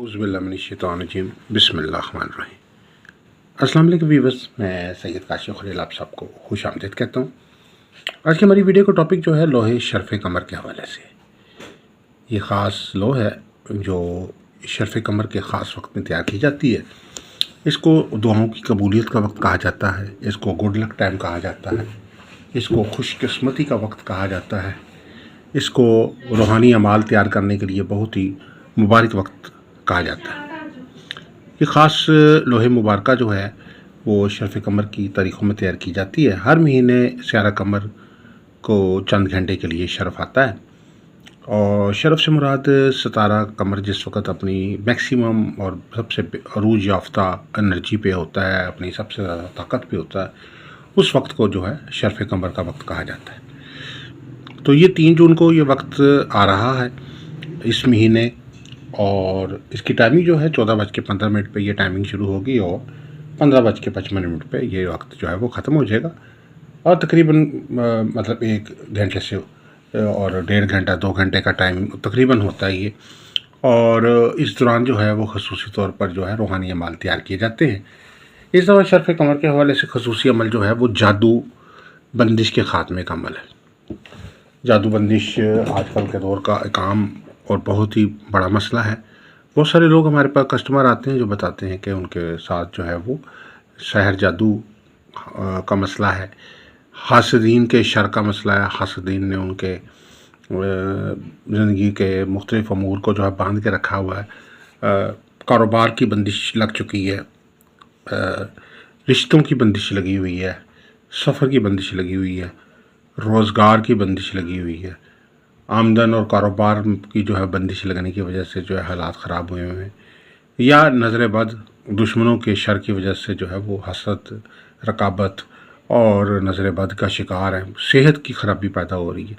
اعوذ باللہ من الشیطان الرجیم بسم اللہ الرحمن الرحیم۔ السلام علیکم ویورز، میں سید کاشف خلیل آپ سب کو خوش آمدید کہتا ہوں۔ آج کی ہماری ویڈیو کا ٹاپک جو ہے لوہے شرف کمر کے حوالے سے۔ یہ خاص لوہ ہے جو شرف کمر کے خاص وقت میں تیار کی جاتی ہے۔ اس کو دعاؤں کی قبولیت کا وقت کہا جاتا ہے، اس کو گڈ لک ٹائم کہا جاتا ہے، اس کو خوش قسمتی کا وقت کہا جاتا ہے، اس کو روحانی اعمال تیار کرنے کے لیے بہت ہی مبارک وقت کہا جاتا ہے۔ یہ خاص لوہے مبارکہ جو ہے وہ شرف قمر کی تاریخوں میں تیار کی جاتی ہے۔ ہر مہینے سیارہ قمر کو چند گھنٹے کے لیے شرف آتا ہے، اور شرف سے مراد ستارہ قمر جس وقت اپنی میکسیمم اور سب سے عروج یافتہ انرجی پہ ہوتا ہے، اپنی سب سے زیادہ طاقت پہ ہوتا ہے، اس وقت کو جو ہے شرف قمر کا وقت کہا جاتا ہے۔ تو یہ 3 جون کو یہ وقت آ رہا ہے اس مہینے، اور اس کی ٹائمنگ جو ہے 14:15 پہ یہ ٹائمنگ شروع ہوگی، اور 15:55 پہ یہ وقت جو ہے وہ ختم ہو جائے گا، اور تقریباً مطلب 1 گھنٹے سے اور 1.5 گھنٹہ 2 گھنٹے کا ٹائم تقریباً ہوتا ہے یہ۔ اور اس دوران جو ہے وہ خصوصی طور پر جو ہے روحانی اعمال تیار کیے جاتے ہیں۔ اس دفعہ شرف قمر کے حوالے سے خصوصی عمل جو ہے وہ جادو بندش کے خاتمے کا عمل ہے۔ جادو بندش آج کل کے دور کا ایک عام اور بہت ہی بڑا مسئلہ ہے۔ بہت سارے لوگ ہمارے پاس کسٹمر آتے ہیں جو بتاتے ہیں کہ ان کے ساتھ جو ہے وہ سحر جادو کا مسئلہ ہے، حاسدین کے شر کا مسئلہ ہے، حاسدین نے ان کے زندگی کے مختلف امور کو جو ہے باندھ کے رکھا ہوا ہے، کاروبار کی بندش لگ چکی ہے، رشتوں کی بندش لگی ہوئی ہے، سفر کی بندش لگی ہوئی ہے، روزگار کی بندش لگی ہوئی ہے، آمدن اور کاروبار کی جو ہے بندش لگنے کی وجہ سے جو ہے حالات خراب ہوئے ہوئے ہیں، یا نظر بد دشمنوں کے شر کی وجہ سے جو ہے وہ حسد، رقابت اور نظر بد کا شکار ہیں، صحت کی خرابی پیدا ہو رہی ہے۔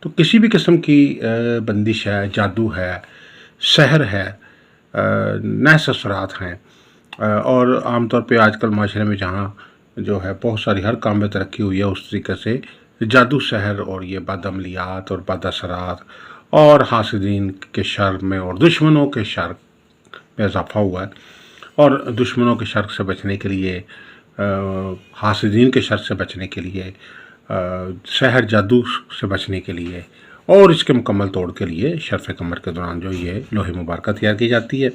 تو کسی بھی قسم کی بندش ہے، جادو ہے، سحر ہے، نحس اثرات ہیں، اور عام طور پہ آج کل معاشرے میں جہاں جو ہے بہت ساری ہر کام میں ترقی ہوئی ہے، اس طریقے سے جادو سحر اور یہ بد عملیات اور بد اثرات اور حاسدین کے شر میں اور دشمنوں کے شر میں اضافہ ہوا ہے۔ اور دشمنوں کے شر سے بچنے کے لیے، حاسدین کے شر سے بچنے کے لیے، سحر جادو سے بچنے کے لیے اور اس کے مکمل توڑ کے لیے شرف قمر کے دوران جو یہ لوہے مبارکہ تیار کی جاتی ہے۔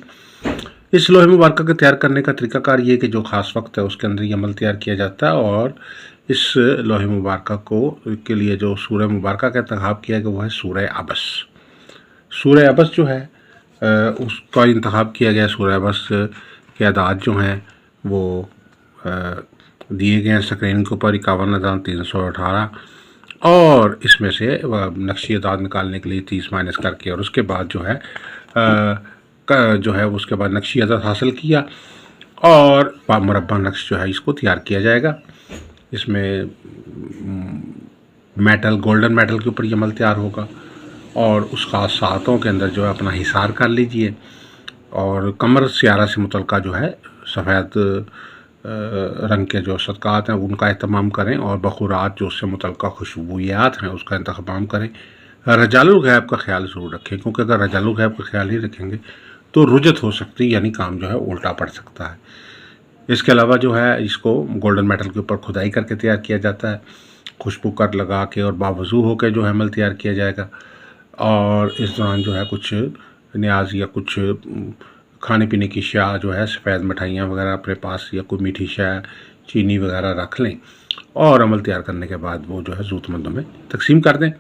اس لوہے مبارکہ کے تیار کرنے کا طریقہ کار یہ کہ جو خاص وقت ہے اس کے اندر یہ عمل تیار کیا جاتا ہے، اور اس لوہے مبارکہ کے لیے جو سورہ مبارکہ کا انتخاب کیا گیا وہ ہے سورہ عبس۔ سورہ عبس جو ہے اس کا انتخاب کیا گیا۔ سورہ عبس کے اعداد جو ہیں وہ دیے گئے ہیں اسکرین کے اوپر 51,318، اور اس میں سے نقشی اعداد نکالنے کے لیے 30 مائنس کر کے، اور اس کے بعد جو ہے اس کے بعد نقشی عدد حاصل کیا، اور مربع نقش جو ہے اس کو تیار کیا جائے گا۔ اس میں گولڈن میٹل کے اوپر یہ عمل تیار ہوگا، اور اس خاص ساعتوں کے اندر جو ہے اپنا حصار کر لیجئے، اور قمر سیارہ سے متعلقہ جو ہے سفید رنگ کے جو صدقات ہیں ان کا اہتمام کریں، اور بخورات جو اس سے متعلقہ خوشبویات ہیں اس کا انتخاب کریں۔ رجال الغیب کا خیال ضرور رکھیں، کیونکہ اگر رجال الغیب کا خیال ہی رکھیں گے تو رجت ہو سکتی، یعنی کام جو ہے الٹا پڑ سکتا ہے۔ اس کے علاوہ جو ہے اس کو گولڈن میٹل کے اوپر کھدائی کر کے تیار کیا جاتا ہے، خوشبو کر لگا کے اور باوضو ہو کے جو ہے عمل تیار کیا جائے گا، اور اس دوران جو ہے کچھ نیاز یا کچھ کھانے پینے کی اشیاء جو ہے سفید مٹھائیاں وغیرہ اپنے پاس یا کوئی میٹھی شے چینی وغیرہ رکھ لیں، اور عمل تیار کرنے کے بعد وہ جو ہے ضرورت مندوں میں تقسیم کر دیں،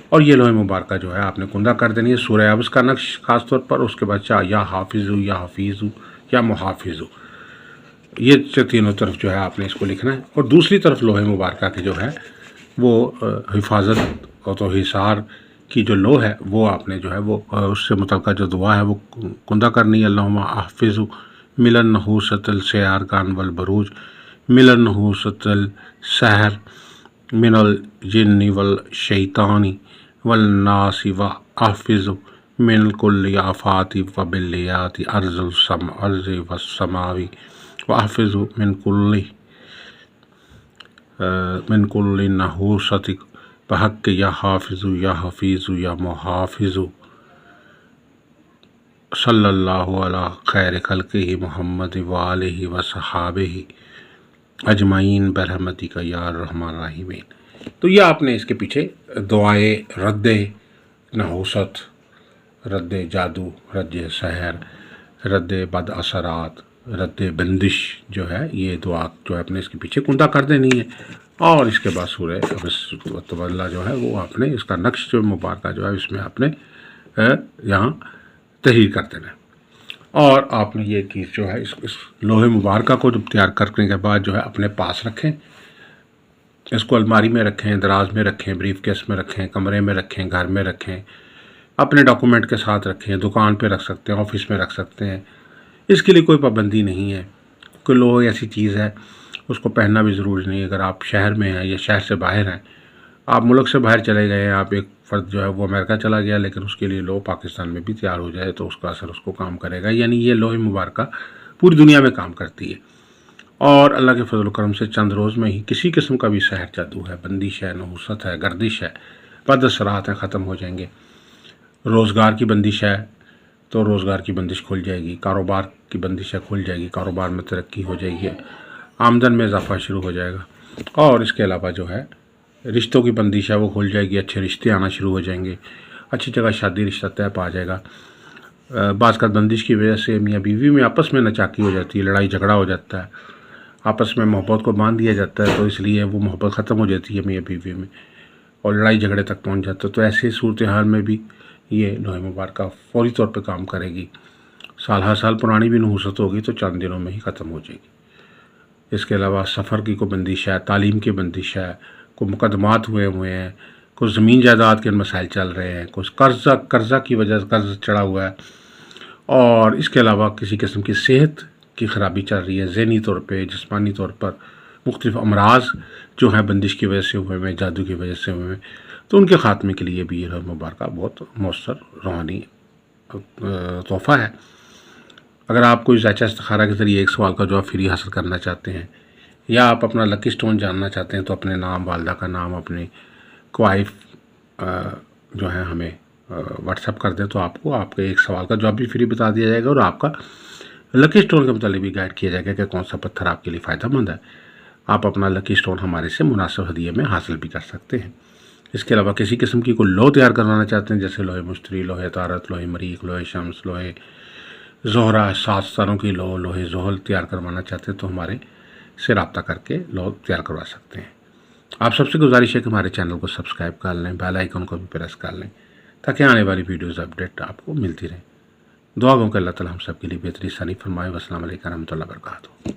اور یہ لوہے مبارکہ جو ہے آپ نے کندہ کر دینی ہے سورہ عبس کا نقش خاص طور پر، اس کے بعد یا حافظ یا حفیظ یا محافظ، یہ تینوں طرف جو ہے آپ نے اس کو لکھنا ہے۔ اور دوسری طرف لوہے مبارکہ کی جو ہے وہ حفاظت اور حصار کی جو لو ہے وہ آپ نے جو ہے وہ اس سے متعلقہ جو دعا ہے وہ کندہ کرنی ہے۔ اللہم احفظ من النحوست السیارکان والبروج، من النحوست السحر، من الجن والشیطان والناس، واحفظ من کل آفات وبلیات ارض والسماوی، واحفظ من کل نحوست بحق یا حافظ یا حفیظ یا محافظ۔ صلی اللہ علی خیر خلقہ محمد وآلہ وصحابہ اجمعین برحمتک یا الرحمن الرحیم۔ تو یہ آپ نے اس کے پیچھے دعائے رد نحوست، رد جادو، رد سحر، رد بد اثرات، رد بندش جو ہے، یہ دعا جو ہے اپنے اس کے پیچھے کندہ کر دینی ہے۔ اور اس کے بعد سورہ اللہ جو ہے وہ آپ نے اس کا نقش جو مبارکہ جو ہے اس میں آپ نے یہاں تحریر کر دینا ہے۔ اور آپ نے یہ چیز جو ہے اس لوہے مبارکہ کو جب تیار کرنے کے بعد جو ہے اپنے پاس رکھیں، اس کو الماری میں رکھیں، دراز میں رکھیں، بریف کیس میں رکھیں، کمرے میں رکھیں، گھر میں رکھیں، اپنے ڈاکومنٹ کے ساتھ رکھیں، دکان پہ رکھ سکتے ہیں، آفس میں رکھ سکتے ہیں۔ اس کے لیے کوئی پابندی نہیں ہے، کوئی لوہے ایسی چیز ہے اس کو پہننا بھی ضروری نہیں ہے۔ اگر آپ شہر میں ہیں یا شہر سے باہر ہیں، آپ ملک سے باہر چلے گئے ہیں، آپ ایک فرد جو ہے وہ امریکہ چلا گیا لیکن اس کے لیے لوہ پاکستان میں بھی تیار ہو جائے تو اس کا اثر اس کو کام کرے گا، یعنی یہ لوہے مبارکہ پوری دنیا میں کام کرتی ہے۔ اور اللہ کے فضل و کرم سے چند روز میں ہی کسی قسم کا بھی سحر جادو ہے، بندش ہے، نحوست ہے، گردش ہے، بد اثرات ہیں، ختم ہو جائیں گے۔ روزگار کی بندش ہے تو روزگار کی بندش کھل جائے گی، کاروبار کی بندش ہے کھل جائے گی، کاروبار میں ترقی ہو جائے گی، آمدن میں اضافہ شروع ہو جائے گا۔ اور اس کے علاوہ جو ہے رشتوں کی بندش ہے وہ کھل جائے گی، اچھے رشتے آنا شروع ہو جائیں گے، اچھی جگہ شادی رشتہ طے پا جائے گا۔ بعض کا بندش کی وجہ سے میاں بیوی میں آپس میں نچاکی ہو جاتی ہے، لڑائی جھگڑا ہو جاتا ہے، آپس میں محبت کو باندھ دیا جاتا ہے، تو اس لیے وہ محبت ختم ہو جاتی ہے میاں بیوی میں اور لڑائی جھگڑے تک پہنچ جاتا ہے۔ تو ایسی صورتحال میں بھی یہ لوہے مبارکہ فوری طور پہ کام کرے گی۔ سال ہر سال پرانی بھی نحوست ہوگی تو چند دنوں میں ہی ختم ہو جائے گی۔ اس کے علاوہ سفر کی کوئی بندش ہے، تعلیم کی بندش ہے، کوئی مقدمات ہوئے ہیں، کوئی زمین جائیداد کے مسائل چل رہے ہیں، کوئی قرضہ کی وجہ سے قرض چڑھا ہوا ہے، اور اس کے علاوہ کسی قسم کی صحت کی خرابی چل رہی ہے، ذہنی طور پہ، جسمانی طور پر مختلف امراض جو ہیں بندش کی وجہ سے ہوئے ہیں، جادو کی وجہ سے ہوئے ہیں، تو ان کے خاتمے کے لیے بھی یہ مبارکہ بہت مؤثر روحانی تحفہ ہے۔ اگر آپ کوئی ذائچہ استخارہ کے ذریعے ایک سوال کا جواب فری حاصل کرنا چاہتے ہیں یا آپ اپنا لکی سٹون جاننا چاہتے ہیں تو اپنے نام، والدہ کا نام، اپنی کوائف جو ہے ہمیں واٹس ایپ کر دیں تو آپ کو آپ کے ایک سوال کا جواب بھی فری بتا دیا جائے گا اور آپ کا لکی سٹون کے متعلق بھی گائیڈ کیا جائے گا کہ کون سا پتھر آپ کے لیے فائدہ مند ہے۔ آپ اپنا لکی سٹون ہمارے سے مناسب ہدیے میں حاصل بھی کر سکتے ہیں۔ اس کے علاوہ کسی قسم کی کوئی لوہ تیار کروانا چاہتے ہیں جیسے لوہے مشتری، لوہے طارت، لوہے مریخ، لوہے شمس، لوہے زہرہ، 7 ستاروں کی لوہ، لوہے زحل تیار کروانا چاہتے ہیں تو ہمارے سے رابطہ کر کے لوہ تیار کروا سکتے ہیں۔ آپ سب سے گزارش ہے کہ ہمارے چینل کو سبسکرائب کر لیں، بیل آئیکن کو بھی پریس کر لیں تاکہ آنے والی ویڈیوز اپڈیٹ آپ کو ملتی رہیں۔ دعا گوں کہ اللہ تعالیٰ ہم سب کے لیے بہتری ثانی فرمائے۔ والسلام علیکم ورحمۃ اللہ وبرکاتہ۔